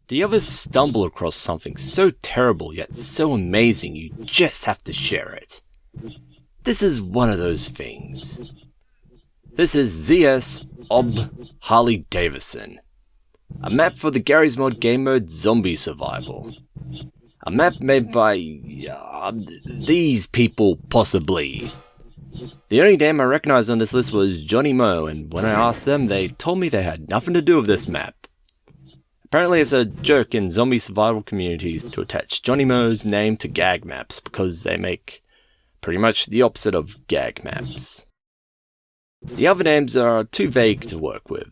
Do you ever stumble across something so terrible yet so amazing you just have to share it? This is one of those things. This is ZS Ob Harley Davidson. A map for the Garry's Mod game mode Zombie Survival. A map made by these people, possibly. The only name I recognized on this list was Johnny Mo, and when I asked them, they told me they had nothing to do with this map. Apparently it's a joke in zombie survival communities to attach Johnny Mo's name to gag maps because they make pretty much the opposite of gag maps. The other names are too vague to work with.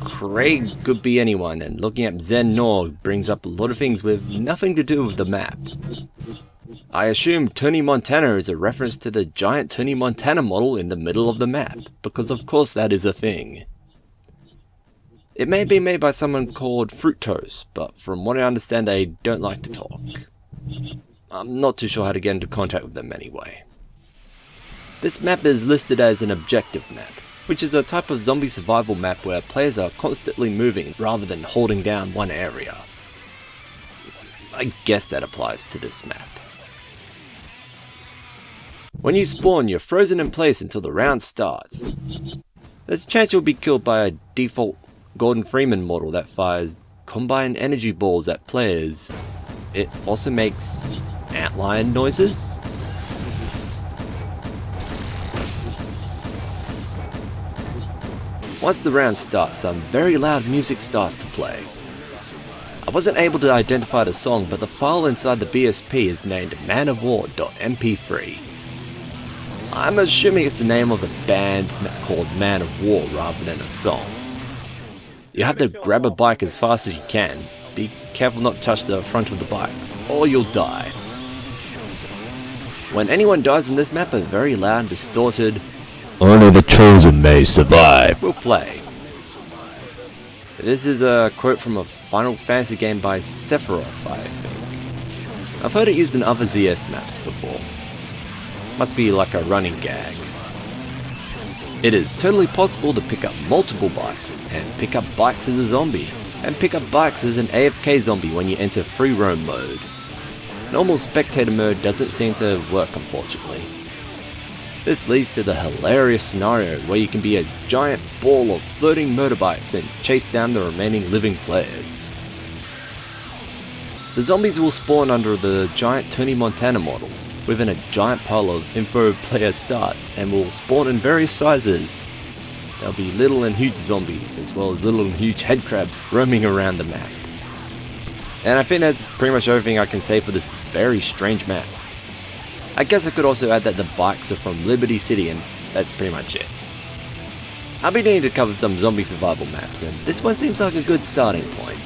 Craig could be anyone, and looking up Zennorg brings up a lot of things with nothing to do with the map. I assume Tony Montana is a reference to the giant Tony Montana model in the middle of the map, because of course that is a thing. It may be made by someone called Fructose, but from what I understand they don't like to talk. I'm not too sure how to get into contact with them anyway. This map is listed as an objective map, which is a type of zombie survival map where players are constantly moving rather than holding down one area. I guess that applies to this map. When you spawn, you're frozen in place until the round starts. There's a chance you'll be killed by a default Gordon Freeman model that fires combined energy balls at players. It also makes antlion noises. Once the round starts, some very loud music starts to play. I wasn't able to identify the song, but the file inside the BSP is named manofwar.mp3. I'm assuming it's the name of a band called Man of War rather than a song. You have to grab a bike as fast as you can. Be careful not to touch the front of the bike, or you'll die. When anyone dies in this map, a very loud and distorted "Only the chosen may survive" will play. This is a quote from a Final Fantasy game by Sephiroth, I think. I've heard it used in other ZS maps before. Must be like a running gag. It is totally possible to pick up multiple bikes, and pick up bikes as a zombie, and pick up bikes as an AFK zombie when you enter free roam mode. Normal spectator mode doesn't seem to work, unfortunately. This leads to the hilarious scenario where you can be a giant ball of floating motorbikes and chase down the remaining living players. The zombies will spawn under the giant Tony Montana model, within a giant pile of info player starts, and will spawn in various sizes. There'll be little and huge zombies, as well as little and huge headcrabs roaming around the map. And I think that's pretty much everything I can say for this very strange map. I guess I could also add that the bikes are from Liberty City, and that's pretty much it. I'll be needing to cover some zombie survival maps, and this one seems like a good starting point.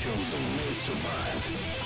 Chosen may survive.